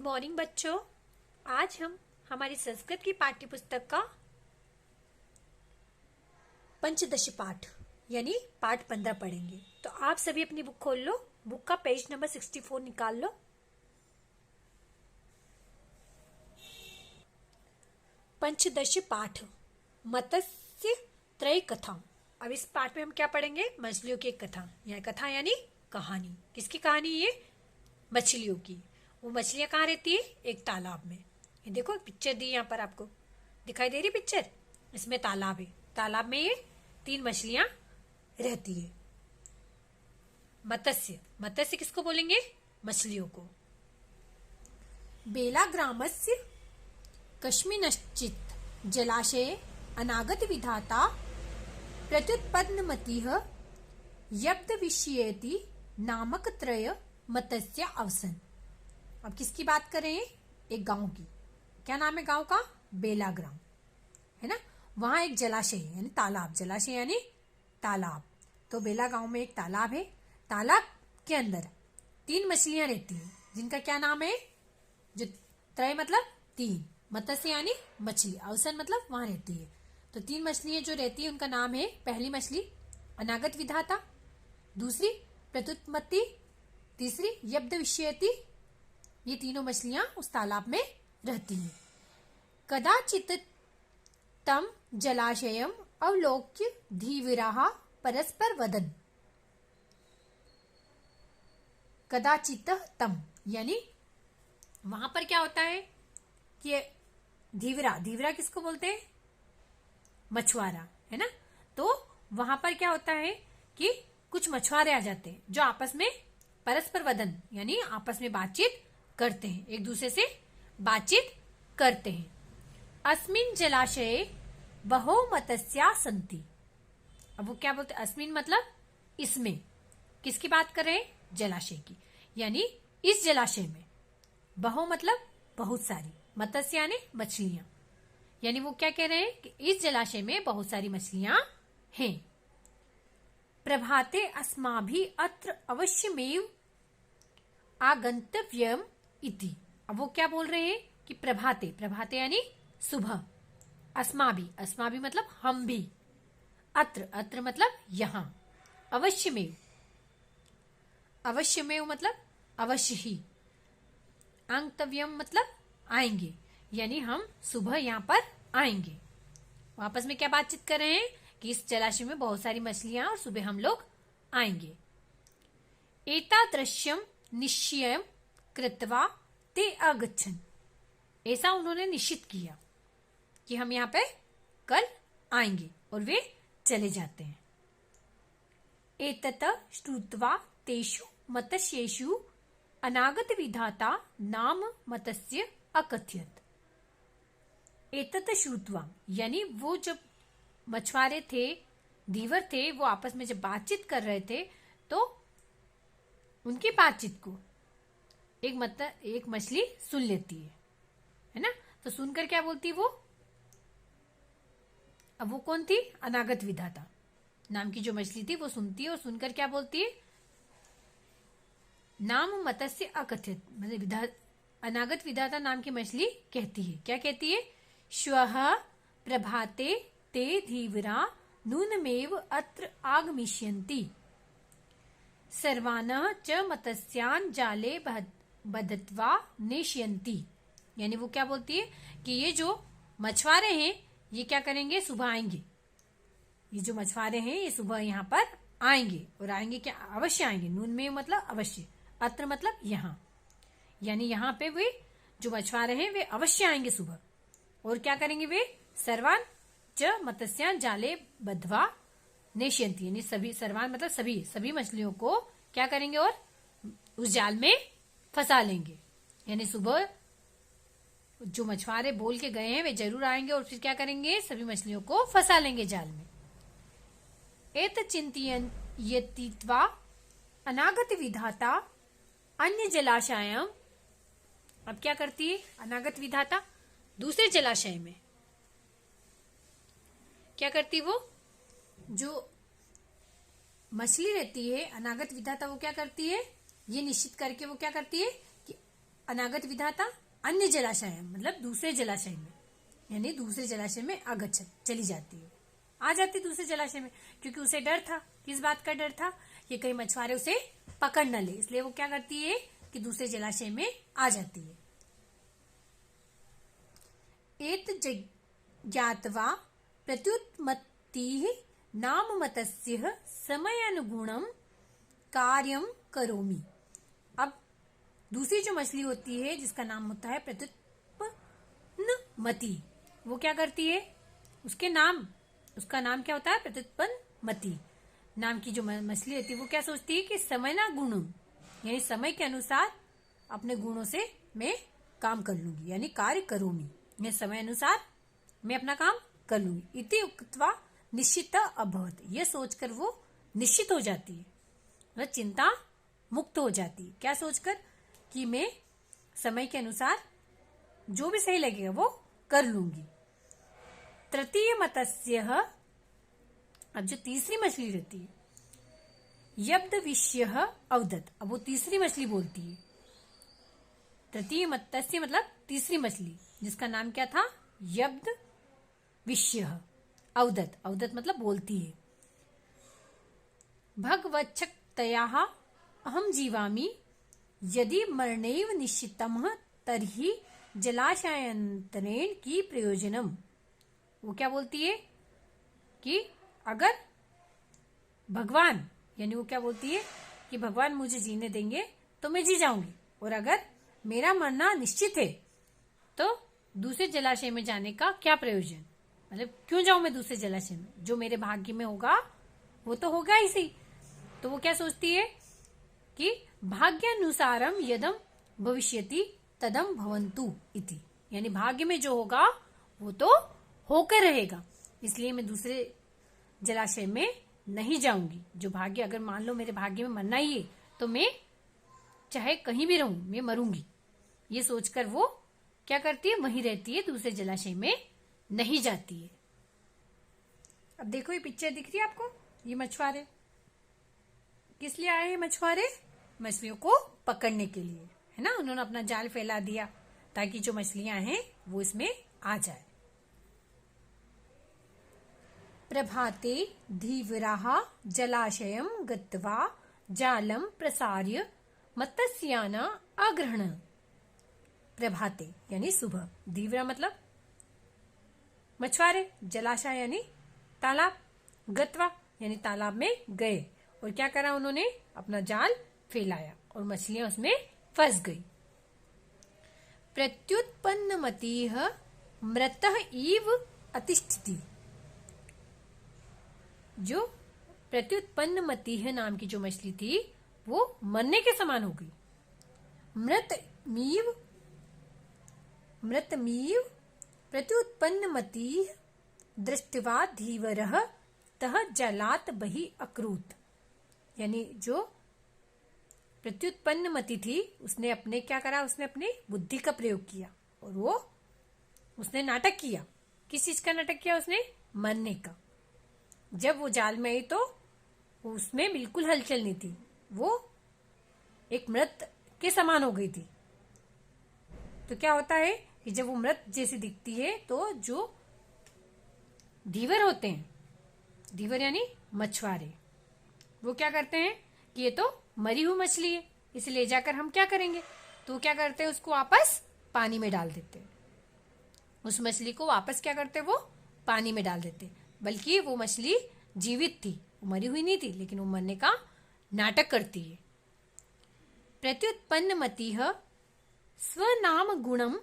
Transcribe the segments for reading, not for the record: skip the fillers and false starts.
Morning बच्चों। आज हम हमारी संस्कृत की पाठ्य पुस्तक का पंचदश पाठ यानी पाठ 15 पढ़ेंगे। तो आप सभी अपनी बुक खोल लो, बुक का पेज नंबर 64 निकाल लो। पंचदश पाठ मत्स्य त्रय कथा। अब इस पाठ में हम क्या पढ़ेंगे? मछलियों की एक कथा। यह कथा यानी कहानी। किसकी कहानी? ये मछलियों की। वो मछलियां कहाँ रहती है? एक तालाब में। ये देखो पिक्चर दी यहाँ पर, आपको दिखाई दे रही पिक्चर? इसमें तालाब है, तालाब में ये 3 मछलियां रहती है। मत्स्य, मत्स्य किसको बोलेंगे? मछलियों को। बेला ग्रामस्य कस्मिंश्चित् जलाशये अनागत विधाता प्रत्युत्पन्नमतिः यब्धविष्येति नामक त्रय मत्स्य अवसन। अब किसकी बात करें? एक गांव की। क्या नाम है गांव का? बेला ग्राम, है ना। वहां एक जलाशय यानी तालाब, जलाशय यानी तालाब। तो बेला गांव में एक तालाब है। तालाब के अंदर 3 मछलियां रहती हैं, जिनका क्या नाम है? जो त्रय मतलब 3, मत्स्य यानी मछली, अवसन मतलब वहां रहती है। तो 3 मछलियां जो रहती है उनका नाम है, पहली मछली अनागत विधाता, दूसरी प्रत्युत्पत्ति, तीसरी यब्धविष्येति। ये तीनों मछलियां उस तालाब में रहती हैं। कदाचित तम जलाशयम अवलोक्य धीविराः परस्पर वदन्। कदाचित तम यानी वहां पर क्या होता है कि धीवरा, धीवरा किसको बोलते हैं? मछुआरा, है ना। तो वहां पर क्या होता है कि कुछ मछुआरे आ जाते हैं जो आपस में परस्पर वदन यानी आपस में बातचीत करते हैं, एक दूसरे से बातचीत करते हैं। अस्मिन् जलाशये बहवो मत्स्या सन्ति। अब वो क्या बोलते हैं? अस्मिन् मतलब इसमें। किसकी बात कर रहे हैं? जलाशय की। यानी इस जलाशय में, बहवो मतलब बहुत सारी, मत्स्य यानी मछलियां। यानी वो क्या कह रहे हैं कि इस जलाशय में बहुत सारी मछलियां हैं। प्रभाते अस्माभिः अत्र अवश्यमेव आगंतव्यम इति। अब वो क्या बोल रहे हैं कि प्रभाते, प्रभाते यानी सुबह, अस्माभि, अस्माभि मतलब हम भी, अत्र, अत्र मतलब यहां, अवश्यमेव, अवश्यमेव मतलब अवश्य ही, आगंतव्यम मतलब आएंगे, यानी हम सुबह यहाँ पर आएंगे। वापस में क्या बातचीत कर रहे हैं कि इस जलाशय में बहुत सारी मछलियां और सुबह हम लोग आएंगे। एतादृश्यम निश्चयम कृत्वा ते अगच्छन्। ऐसा उन्होंने निश्चित किया कि हम यहाँ पे कल आएंगे, और वे चले जाते हैं। एतत् श्रुत्वा तेषु मत्स्येषु अनागत विधाता नाम मत्स्य अकथयत्। एतत् श्रुत्वा यानी वो जब मछुआरे थे, धीवर थे, वो आपस में जब बातचीत कर रहे थे तो उनकी बातचीत को एक मछली सुन लेती है ना। तो सुनकर क्या बोलती वो? अब वो कौन थी? अनागत विधाता नाम की जो मछली थी वो सुनती है, और सुनकर क्या बोलती है? नाम मत्स्य अकथित मतलब अनागत विधाता नाम की मछली कहती है, क्या कहती है? श्वः प्रभाते ते धीवरा नूनमेव अत्र आगमिष्यन्ति सर्वान् च मत्स्यान् जाले बधत्वा नेष्यन्ति। यानी वो क्या बोलती है कि ये जो मछुआरे हैं ये क्या करेंगे? सुबह आएंगे। ये जो मछुआरे हैं ये सुबह यहाँ पर आएंगे, और आएंगे क्या? अवश्य आएंगे। नून में मतलब अवश्य, अत्र मतलब यहाँ, यानी यहाँ पे वे जो मछुआरे हैं वे अवश्य आएंगे सुबह, और क्या करेंगे? वे सर्वान च मत्स्यान् जाले बद्ध्वा नेष्यन्ति, यानी सभी, सर्वान मतलब सभी, सभी मछलियों को क्या करेंगे? और उस जाल में फंसा लेंगे। यानी सुबह जो मछुआरे बोल के गए हैं वे जरूर आएंगे, और फिर क्या करेंगे? सभी मछलियों को फंसा लेंगे जाल में। एत चिंतयित्वा अनागत विधाता अन्य जलाशयम। अब क्या करती है अनागत विधाता? दूसरे जलाशय में क्या करती? वो जो मछली रहती है अनागत विधाता वो क्या करती है? ये निश्चित करके वो क्या करती है कि अनागत विधाता अन्य जलाशय मतलब दूसरे जलाशय में, यानी दूसरे जलाशय में अगच्छत चली जाती है, आ जाती दूसरे जलाशय में, क्योंकि उसे डर था। किस बात का डर था? कि कहीं मछुआरे उसे पकड़ न ले, इसलिए वो क्या करती है कि दूसरे जलाशय में आ जाती है। एत ज्ञात्वा प्रत्युत्पत्तिः नाम मतस्य समयानुगुणं कार्यं करोमि। अब दूसरी जो मछली होती है जिसका नाम होता है प्रत्युत्पन्नमति, वो क्या करती है? उसका नाम क्या होता है? प्रत्युत्पन्नमति नाम की जो मछली होती है वो क्या सोचती है कि समय ना गुणम, यानी समय के अनुसार अपने गुणों से मैं काम कर लूंगी, यानी कार्य करूंगी, मैं समय अनुसार मैं अपना काम कर लूंगी। इति उक्त्वा निश्चित अभवत, यह सोचकर वो निश्चित हो जाती है, मतलब चिंता मुक्त हो जाती है। क्या सोचकर? कि मैं समय के अनुसार जो भी सही लगेगा वो कर लूंगी। तृतीय मतस्य, अब जो तीसरी मछली रहती है, यब्द विषय अवदत, अब वो तीसरी मछली बोलती है। तृतीय मतस्य मतलब तीसरी मछली, जिसका नाम क्या था? यब्द विषय अवदत, अवदत मतलब बोलती है। भगवच्छक्तया अहम जीवामि यदि मरणैव निश्चितम तर्हि जलाशयान्तरेण की प्रयोजनम। वो क्या बोलती है कि अगर भगवान, यानी वो क्या बोलती है कि भगवान मुझे जीने देंगे तो मैं जी जाऊंगी, और अगर मेरा मरना निश्चित है तो दूसरे जलाशय में जाने का क्या प्रयोजन, मतलब क्यों जाऊं मैं दूसरे जलाशय में? जो मेरे भाग्य में होगा वो तो होगा ही सही। तो वो क्या सोचती है कि भाग्यानुसारम यदम भविष्यति तदम भवन्तु इति, यानी भाग्य में जो होगा वो तो होकर रहेगा, इसलिए मैं दूसरे जलाशय में नहीं जाऊंगी। जो भाग्य, अगर मान लो मेरे भाग्य में मरना ही है तो मैं चाहे कहीं भी रहूं मैं मरूंगी, ये सोचकर वो क्या करती है? वहीं रहती है, दूसरे जलाशय में नहीं जाती है। अब देखो ये पिक्चर दिख रही है आपको, ये मछुआरे किस लिए आए हैं? मछुआरे मछलियों को पकड़ने के लिए, है ना। उन्होंने अपना जाल फैला दिया ताकि जो मछलियां हैं वो इसमें आ जाए। प्रभाते धीवराः जलाशयं गत्वा जालं प्रसार्य मत्स्याना अग्रहण। प्रभाते यानी सुबह, धीवरा मतलब मछुआरे, जलाशय यानी तालाब, गत्वा यानी तालाब में गए, और क्या करा उन्होंने? अपना जाल फैलाया और मछलियां उसमें फंस गई। प्रत्युत्पन्नमतिः मृतः इव अतिष्ठति, जो प्रत्युत्पन्नमतिः नाम की जो मछली थी वो मरने के समान हो गई। मृतमीव प्रत्युत्पन्नमतिः दृष्ट्वा धीवरः तः जलात् बहिः अक्रूत, यानी जो प्रत्युत्पन्नमति थी उसने अपने क्या करा? उसने अपनी बुद्धि का प्रयोग किया और वो उसने नाटक किया। किस चीज का नाटक किया उसने? मरने का। जब वो जाल में आई तो उसमें बिल्कुल हलचल नहीं थी, वो एक मृत के समान हो गई थी। तो क्या होता है कि जब वो मृत जैसी दिखती है तो जो धीवर होते हैं, धीवर यानी मछुआरे, वो क्या करते हैं कि ये तो मरी हुई मछली है, इसलिए जाकर हम क्या करेंगे? तो क्या करते हैं? उसको वापस पानी में डाल देते हैं। उस मछली को वापस क्या करते हैं? वो पानी में डाल देते हैं। बल्कि वो मछली जीवित थी, वो मरी हुई नहीं थी, लेकिन वो मरने का नाटक करती है। प्रत्युत्पन्नमतिः स्वनाम गुणम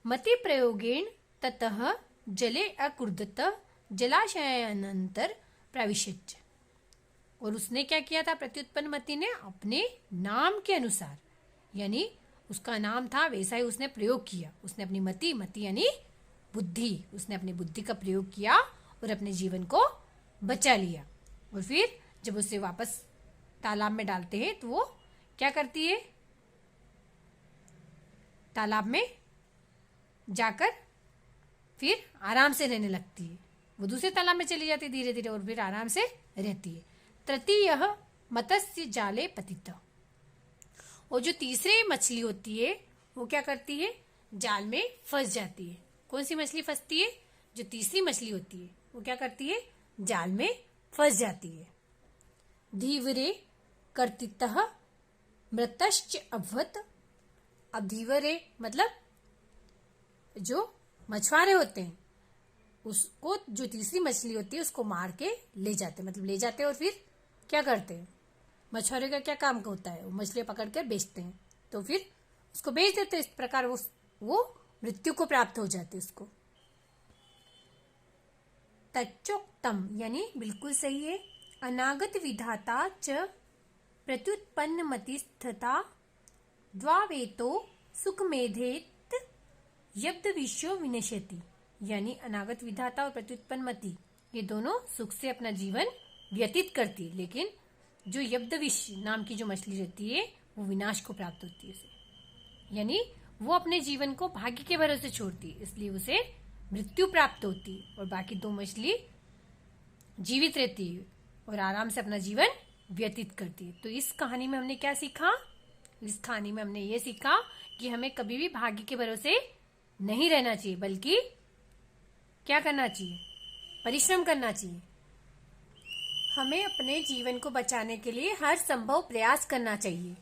मति प्रयोगेण ततः जले अकुर्दत जलाशयानंतर प्रविशत। और उसने क्या किया था? प्रत्युत्पन्नमति ने अपने नाम के अनुसार, यानी उसका नाम था वैसा ही उसने प्रयोग किया। उसने अपनी मति यानी बुद्धि, उसने अपनी बुद्धि का प्रयोग किया और अपने जीवन को बचा लिया। और फिर जब उसे वापस तालाब में डालते हैं तो वो क्या करती है? तालाब में जाकर फिर आराम से रहने लगती है। वो दूसरे तालाब में चली जाती है धीरे धीरे और फिर आराम से रहती है। तृतीयः मत्स्य जाले पतितः, और जो तीसरी मछली होती है वो क्या करती है, जाल में फंस जाती है। कौन सी मछली फंसती है, जो तीसरी मछली होती है वो क्या करती है, जाल में फंस जाती है। धीवरे कर्तितः मृतश्च अभवत। अब धीवरे मतलब जो मछुआरे होते हैं, उसको जो तीसरी मछली होती है उसको मार के ले जाते हैं, मतलब ले जाते हैं और फिर क्या करते हैं, मछुआरे का क्या काम होता है, वो मछलियां पकड़ कर बेचते हैं, तो फिर उसको बेच देते हैं। इस प्रकार वो मृत्यु को प्राप्त हो जाते उसको। तच्चोक्तम यानी बिल्कुल सही है। अनागत विधाता च प्रत्युत्पन्न मतिस्थता द्वावेतो सुखमेधेत यब्द विश्व विनश्यति। यानी अनागत विधाता और प्रत्युत्पन्न मति ये दोनों सुख से अपना जीवन व्यतीत करती है, लेकिन जो यब्दविश नाम की जो मछली रहती है वो विनाश को प्राप्त होती है उसे, यानी वो अपने जीवन को भाग्य के भरोसे छोड़ती है, इसलिए उसे मृत्यु प्राप्त होती है। और बाकी दो मछली जीवित रहती है और आराम से अपना जीवन व्यतीत करती है। तो इस कहानी में हमने क्या सीखा, इस कहानी में हमने ये सीखा कि हमें कभी भी भाग्य के भरोसे नहीं रहना चाहिए, बल्कि क्या करना चाहिए, परिश्रम करना चाहिए। हमें अपने जीवन को बचाने के लिए हर संभव प्रयास करना चाहिए।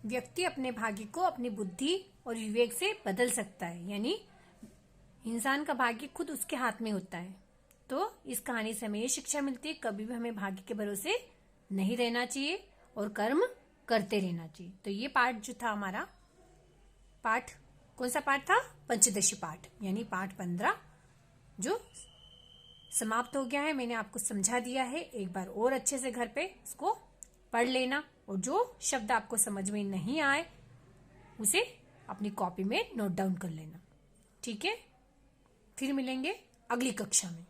व्यक्ति अपने भाग्य को अपनी बुद्धि और विवेक से बदल सकता है, यानी इंसान का भाग्य खुद उसके हाथ में होता है। तो इस कहानी से हमें ये शिक्षा मिलती है, कभी भी हमें भाग्य के भरोसे नहीं रहना चाहिए और कर्म करते रहना चाहिए। तो ये पाठ जो था हमारा, पाठ कौन सा पाठ था, पंचदशी पाठ, यानी पाठ 15 जो समाप्त हो गया है। मैंने आपको समझा दिया है, एक बार और अच्छे से घर पे इसको पढ़ लेना, और जो शब्द आपको समझ में नहीं आए उसे अपनी कॉपी में नोट डाउन कर लेना। ठीक है, फिर मिलेंगे अगली कक्षा में।